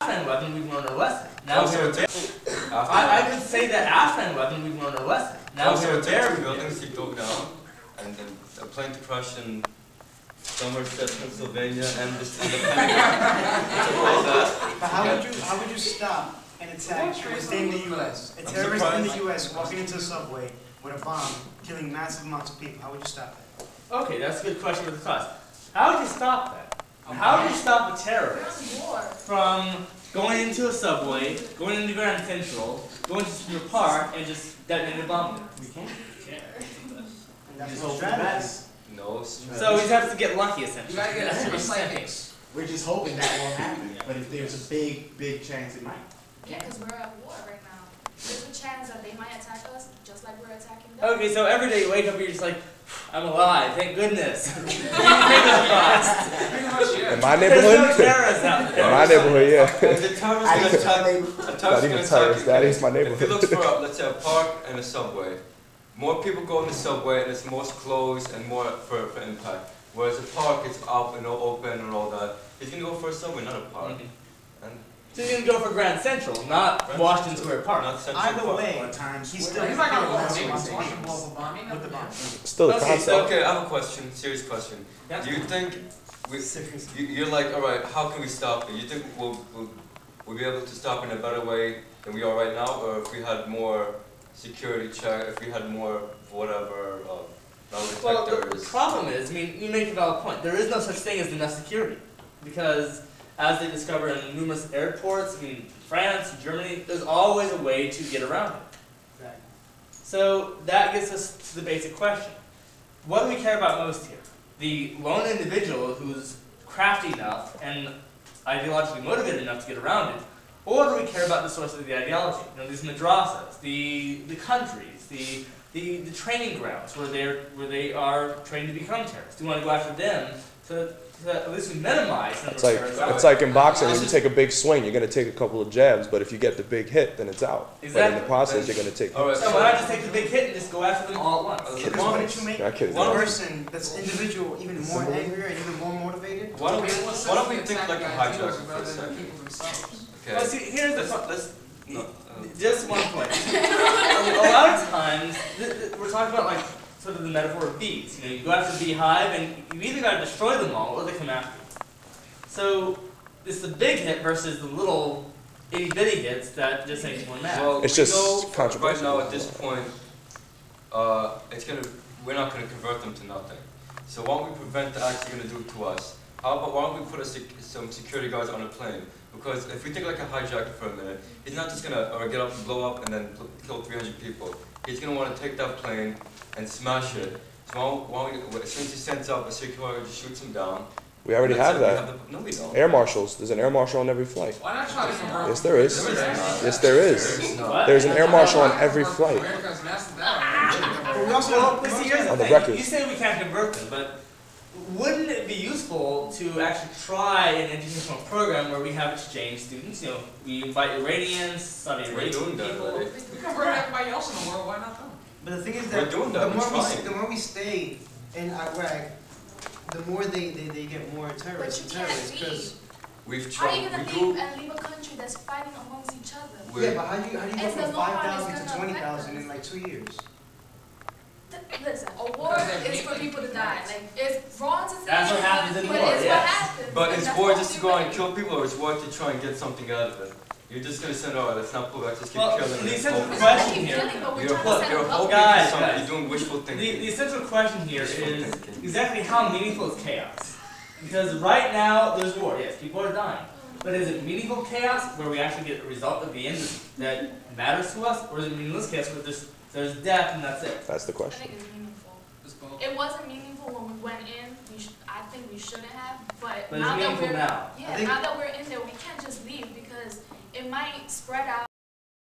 9/11 we've learned our lesson. Now I could say that after 9/11 we've learned our lesson. Now we're there. Two buildings to go down, and then a plane to crash in Somerset, Pennsylvania, and this. But how would you stop an attack within the U.S.? A terrorist in the U.S. walking into a subway with a bomb, killing massive amounts of people. How would you stop that? Okay, that's a good question for the class. How would you stop that? How would you stop a terrorist from going into a subway, going into Grand Central, going to your park, and just detonating a bomb? We can't. That's the strategy. No. So we just have to get lucky, essentially. You gotta get a psychics. We're just hoping that won't happen. But if there's a big chance it might. Yeah, because we're at war right now. There's a chance that they might attack us just like we're attacking them. Okay, so every day you wake up, you're just like, I'm alive, thank goodness. In my neighborhood? There's no terrorists out there. In my neighborhood, yeah. The Not even terrorists, that is my neighborhood. If you look for, let's say, a park and a subway, more people go in the subway and it's more closed and more for impact. Whereas a park, it's up and open and all that. He's going to go for a subway, not a park. And so he's going to go for Grand Central, not Washington Square Park. Not Central Either Park. way, he's still He's not gonna with the bomb. Still a concept. Okay, I have a question, serious question. Yeah. Do you think, you're like, alright, how can we stop it? You think we'll be able to stop it in a better way than we are right now? Or if we had more security check, if we had more whatever, Well, the detectors? problem is, I mean, you make a valid point. There is no such thing as enough security. Because as they discover in numerous airports, I mean, France, Germany, there's always a way to get around it. Exactly. So that gets us to the basic question. What do we care about most here? The lone individual who's crafty enough and ideologically motivated enough to get around it, or do we care about the source of the ideology? You know, these madrasas, the countries, the training grounds where they are trained to become terrorists. Do we want to go after them to at least we minimize the number of terrorists? It's like in boxing, when you take a big swing, you're going to take a couple of jabs, but if you get the big hit, then it's out. Exactly. But in the process, you're going to take hits. So why not just take the big hit and just go after them all at once? Because why don't you make One one person that's individual even more angrier and even more motivated? Why don't we think like a hijacker for a second? Okay. Well, see, here's just one point. A lot of times, we're talking about like sort of the metaphor of bees. You know, you go after the beehive and you either got to destroy them all or they come after you. So it's the big hit versus the little itty bitty hits that just makes one mad. Well, It's just right controversial. now at this point, we're not going to convert them to nothing. So why don't we prevent the acts they're going to do to us? How about why don't we put some security guards on a plane? Because if we think like a hijacker for a minute, he's not just going to get up and blow up and then kill 300 people. He's going to want to take that plane and smash it. So why don't we, as soon as he sends up, a security guard just shoots him down. We already have that. No, we don't. Air marshals. There's an air marshal on every flight. Why not try to convert? Yes, there is. Yes, there is. What? There's an air marshal on every flight. America's mastered that. But we also Well, but see, here's the On the thing. record. You say we can't convert them, but wouldn't it be useful to actually try an educational program where we have exchange students? You know, we invite Iranians, Saudi We're Arabian doing that people. already. We convert everybody else in the world, why not them? But the thing is We're that doing that, the more we stay in Iraq, the more they get more terrorists and terrorists. Because We've How are tried. you gonna leave a country that's fighting amongst each other? yeah, but how do you go It's from the law is 5,000 to gonna 20,000 in like 2 years? Listen, a war is for people to die. Like, it's wrong to say That's what it, happens in but war, it's yeah. what happens. But and it's that's war the just to only go out and way. kill people, or it's war to try and get something out of it? You're just going to say, no, let's not pull back, just keep Well, killing. the and essential hope. question Keep here. killing, but we're You're trying to set you're them up. hoping Guys, for something. guys. You're doing wishful thinking. The essential question here Wishful is thinking. exactly how meaningful is chaos? Because right now, there's war. Yes, people are dying. But is it meaningful chaos where we actually get a result at the end that matters to us? Or is it meaningless chaos where there's death and that's it? That's the I question. think it's meaningful. It's both. It wasn't meaningful when we went in. I think we shouldn't have. But But now it's that meaningful we're now. now that we're in there, we can't just leave because it might spread out